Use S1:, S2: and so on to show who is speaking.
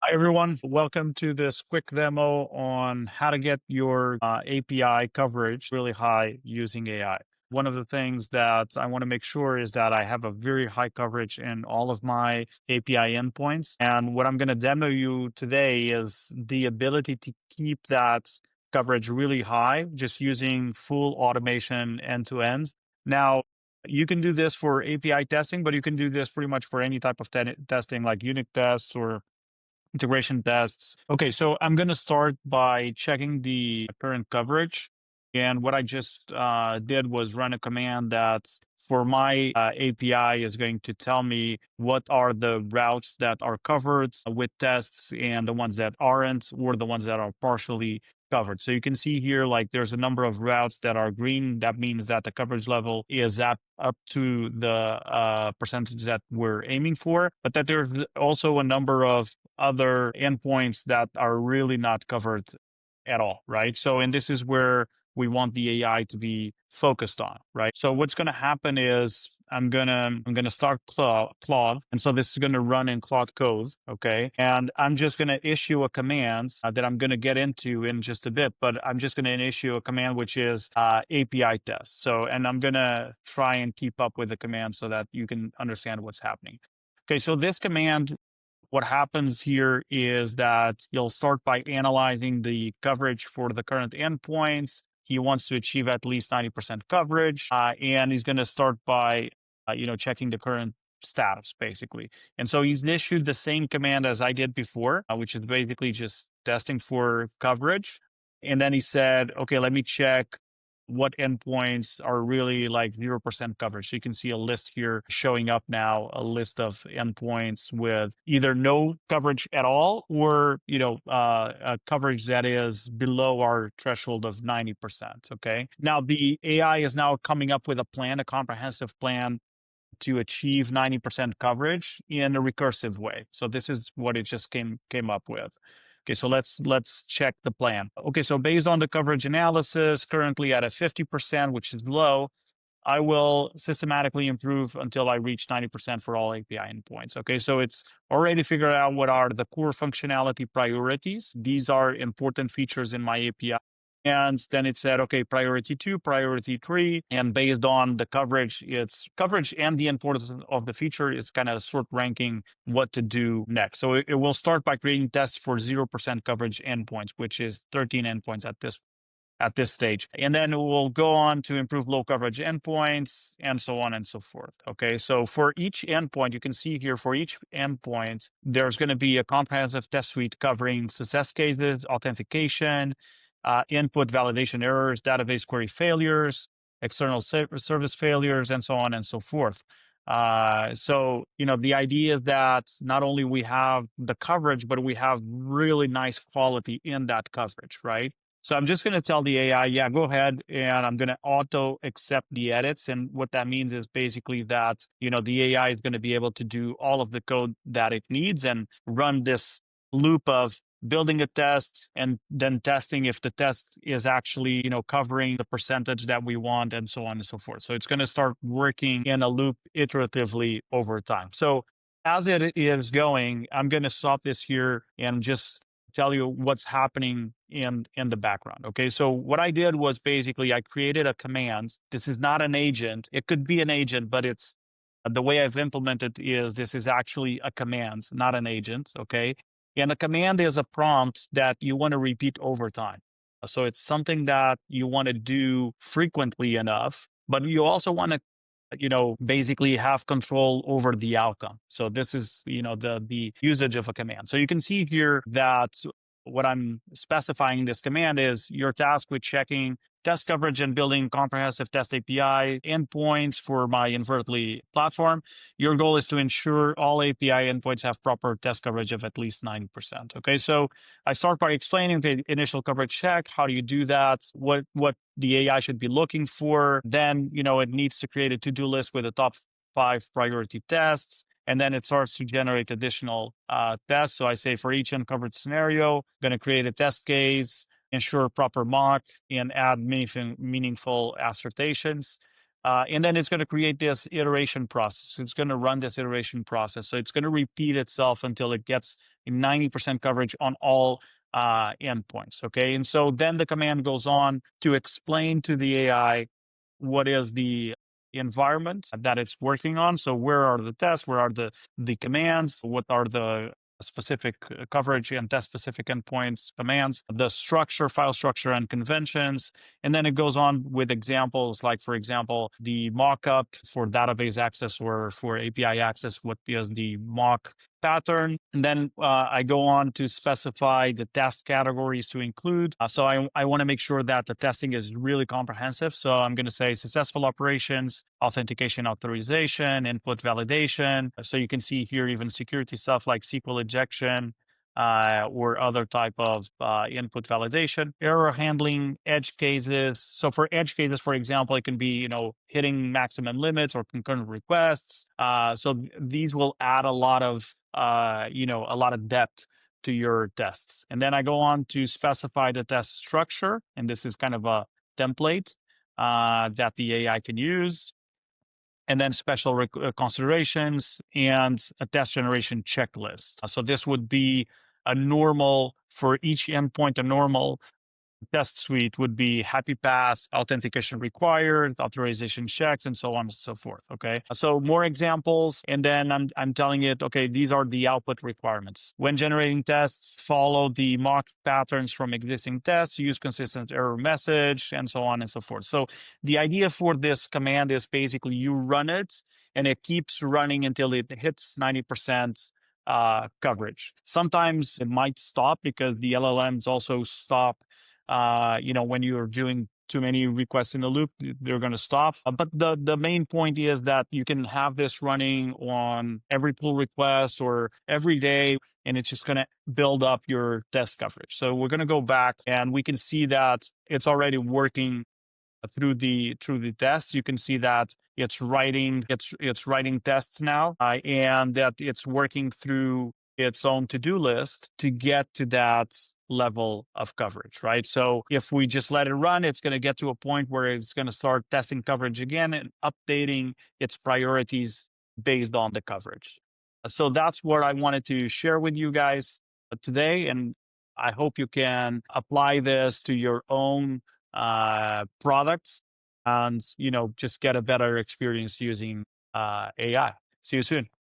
S1: Hi, everyone. Welcome to this quick demo on how to get your API coverage really high using AI. One of the things that I want to make sure is that I have a very high coverage in all of my API endpoints. And what I'm going to demo you today is the ability to keep that coverage really high, just using full automation end to end. Now, you can do this for API testing, but you can do this pretty much for any type of testing like unit tests or integration tests. Okay, so I'm going to start by checking the current coverage. And what I just did was run a command that for my API is going to tell me what are the routes that are covered with tests and the ones that aren't, or the ones that are partially covered. So you can see here, like there's a number of routes that are green. That means that the coverage level is up to the percentage that we're aiming for, but that there's also a number of other endpoints that are really not covered at all, right? So, and this is where we want the AI to be focused on, right? So what's going to happen is I'm gonna start Claude, and so this is going to run in Claude code, okay? And I'm just going to issue a command that I'm going to get into in just a bit, but I'm just going to issue a command which is API test. So, and I'm going to try and keep up with the command so that you can understand what's happening. Okay, so this command, what happens here is that you'll start by analyzing the coverage for the current endpoints. He wants to achieve at least 90% coverage, and he's going to start by, checking the current status, basically. And so he's issued the same command as I did before, which is basically just testing for coverage. And then he said, okay, let me check what endpoints are really like 0% coverage. So you can see a list here showing up now, a list of endpoints with either no coverage at all or, a coverage that is below our threshold of 90%. Okay. Now the AI is now coming up with a comprehensive plan to achieve 90% coverage in a recursive way. So this is what it just came up with. Okay, so let's check the plan. Okay, so based on the coverage analysis, currently at a 50%, which is low, I will systematically improve until I reach 90% for all API endpoints. Okay, so it's already figured out what are the core functionality priorities. These are important features in my API. And then it said, okay, priority 2, priority 3. And based on the coverage, it's coverage and the importance of the feature is kind of sort ranking what to do next. So it will start by creating tests for 0% coverage endpoints, which is 13 endpoints at this stage. And then we'll go on to improve low coverage endpoints and so on and so forth. Okay. So for each endpoint, you can see here for each endpoint, there's going to be a comprehensive test suite covering success cases, authentication, input validation errors, database query failures, external service failures, and so on and so forth. The idea is that not only we have the coverage, but we have really nice quality in that coverage, right? So I'm just going to tell the AI, yeah, go ahead, and I'm going to auto accept the edits. And what that means is basically that, the AI is going to be able to do all of the code that it needs and run this loop of building a test and then testing if the test is actually, covering the percentage that we want and so on and so forth. So it's going to start working in a loop iteratively over time. So as it is going, I'm going to stop this here and just tell you what's happening in the background. Okay, so what I did was basically I created a command. This is not an agent. It could be an agent, but it's the way I've implemented is this is actually a command, not an agent. Okay, and a command is a prompt that you want to repeat over time. So it's something that you want to do frequently enough, but you also want to basically have control over the outcome. So this is, the usage of a command. So you can see here that what I'm specifying in this command is your task with checking test coverage and building comprehensive test API endpoints for my invertly platform. Your goal is to ensure all API endpoints have proper test coverage of at least 90%. Okay, so I start by explaining the initial coverage check. How do you do that? What the AI should be looking for. Then, it needs to create a to-do list with the top 5 priority tests. And then it starts to generate additional tests. So I say for each uncovered scenario, I'm going to create a test case, ensure proper mock, and add meaningful assertions. And then it's going to create this iteration process. It's going to run this iteration process. So it's going to repeat itself until it gets 90% coverage on all endpoints. Okay. And so then the command goes on to explain to the AI what is the environment that it's working on. So where are the tests? Where are the commands? What are the specific coverage and test specific endpoints commands, the structure, file structure, and conventions. And then it goes on with examples like, for example, the mockup for database access or for API access, what is the mock pattern. And then I go on to specify the test categories to include. So I want to make sure that the testing is really comprehensive. So I'm going to say successful operations, authentication, authorization, input validation. So you can see here even security stuff like SQL injection, or other type of input validation, error handling, edge cases. So for edge cases, for example, it can be hitting maximum limits or concurrent requests. So these will add a lot of depth to your tests. And then I go on to specify the test structure, and this is kind of a template that the AI can use. And then special considerations and a test generation checklist. So this would be a normal for each endpoint, a normal test suite would be happy path, authentication required, authorization checks, and so on and so forth. Okay. So more examples, and then I'm telling it, okay, these are the output requirements. When generating tests, follow the mock patterns from existing tests, use consistent error message, and so on and so forth. So the idea for this command is basically you run it and it keeps running until it hits 90% coverage. Sometimes it might stop because the LLMs also stop. When you're doing too many requests in a loop, they're going to stop. But the main point is that you can have this running on every pull request or every day, and it's just going to build up your test coverage. So we're going to go back and we can see that it's already working through the tests. You can see that it's writing tests now, and that it's working through its own to-do list to get to that level of coverage, right? So if we just let it run, it's going to get to a point where it's going to start testing coverage again and updating its priorities based on the coverage. So that's what I wanted to share with you guys today, and I hope you can apply this to your own products and just get a better experience using AI. See you soon.